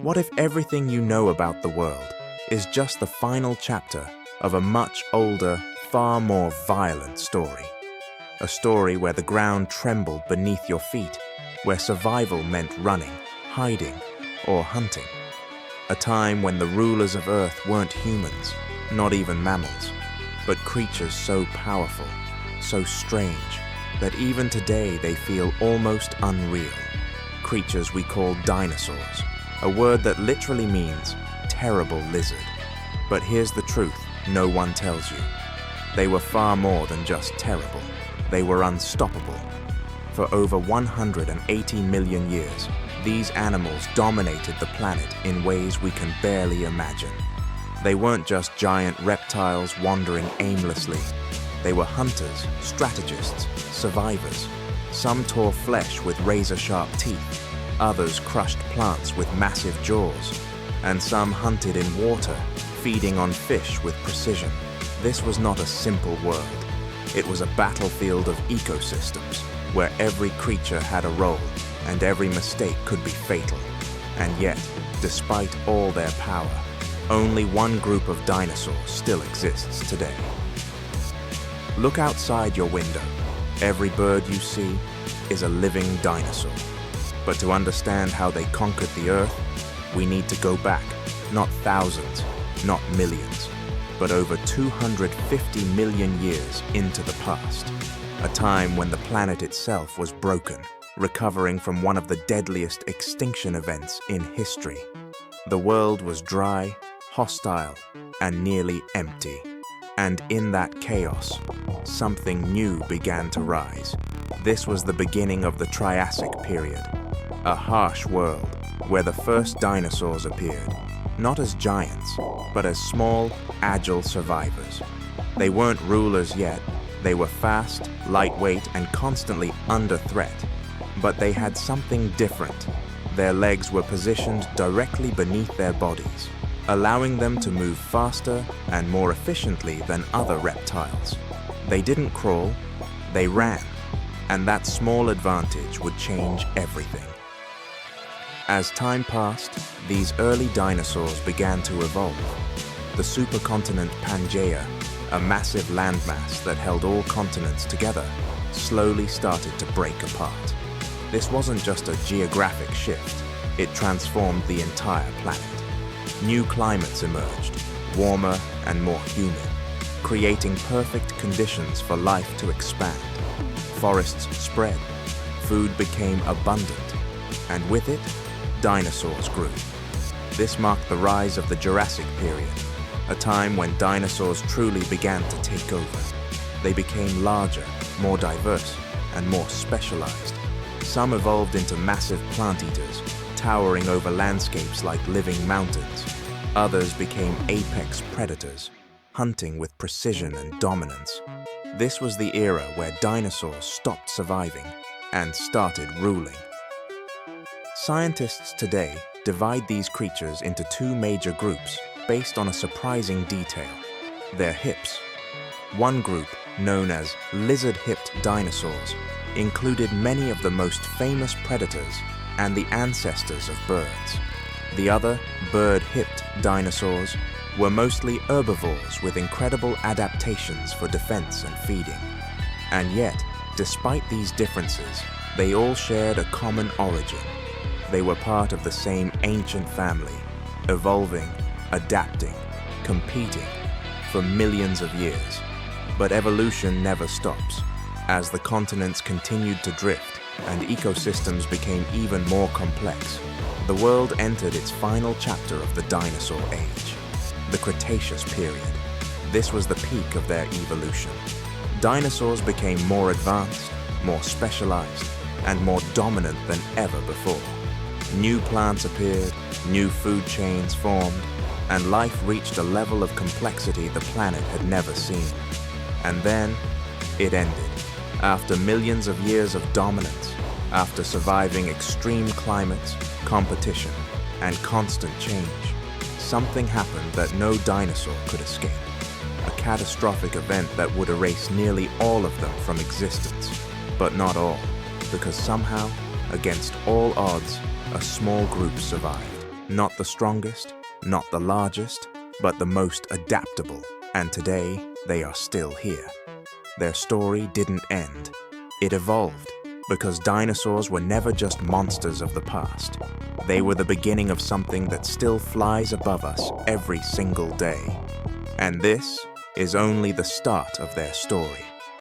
What if everything you know about the world is just the final chapter of a much older, far more violent story? A story where the ground trembled beneath your feet, where survival meant running, hiding, or hunting. A time when the rulers of Earth weren't humans, not even mammals, but creatures so powerful, so strange, that even today they feel almost unreal. Creatures we call dinosaurs, a word that literally means terrible lizard. But here's the truth no one tells you. They were far more than just terrible. They were unstoppable. For over 180 million years, these animals dominated the planet in ways we can barely imagine. They weren't just giant reptiles wandering aimlessly. They were hunters, strategists, survivors. Some tore flesh with razor-sharp teeth, others crushed plants with massive jaws, and some hunted in water, feeding on fish with precision. This was not a simple world. It was a battlefield of ecosystems, where every creature had a role, and every mistake could be fatal. And yet, despite all their power, only one group of dinosaurs still exists today. Look outside your window. Every bird you see is a living dinosaur. But to understand how they conquered the Earth, we need to go back, not thousands, not millions, but over 250 million years into the past. A time when the planet itself was broken, recovering from one of the deadliest extinction events in history. The world was dry, hostile, and nearly empty. And in that chaos, something new began to rise. This was the beginning of the Triassic period, a harsh world where the first dinosaurs appeared, not as giants, but as small, agile survivors. They weren't rulers yet. They were fast, lightweight, and constantly under threat. But they had something different. Their legs were positioned directly beneath their bodies, allowing them to move faster and more efficiently than other reptiles. They didn't crawl, they ran, and that small advantage would change everything. As time passed, these early dinosaurs began to evolve. The supercontinent Pangaea, a massive landmass that held all continents together, slowly started to break apart. This wasn't just a geographic shift, it transformed the entire planet. New climates emerged, warmer and more humid, creating perfect conditions for life to expand. Forests spread, food became abundant, and with it, dinosaurs grew. This marked the rise of the Jurassic period, a time when dinosaurs truly began to take over. They became larger, more diverse, and more specialized. Some evolved into massive plant eaters, towering over landscapes like living mountains. Others became apex predators, hunting with precision and dominance. This was the era where dinosaurs stopped surviving and started ruling. Scientists today divide these creatures into two major groups based on a surprising detail: their hips. One group, known as lizard-hipped dinosaurs, included many of the most famous predators and the ancestors of birds. The other, bird-hipped dinosaurs, were mostly herbivores with incredible adaptations for defense and feeding. And yet, despite these differences, they all shared a common origin. They were part of the same ancient family, evolving, adapting, competing for millions of years. But evolution never stops. As the continents continued to drift and ecosystems became even more complex, the world entered its final chapter of the dinosaur age, the Cretaceous period. This was the peak of their evolution. Dinosaurs became more advanced, more specialized, and more dominant than ever before. New plants appeared, new food chains formed, and life reached a level of complexity the planet had never seen. And then, it ended. After millions of years of dominance, after surviving extreme climates, competition, and constant change, something happened that no dinosaur could escape. A catastrophic event that would erase nearly all of them from existence. But not all, because somehow, against all odds, a small group survived. Not the strongest, not the largest, but the most adaptable, and today they are still here. Their story didn't end. It evolved, because dinosaurs were never just monsters of the past. They were the beginning of something that still flies above us every single day. And this is only the start of their story.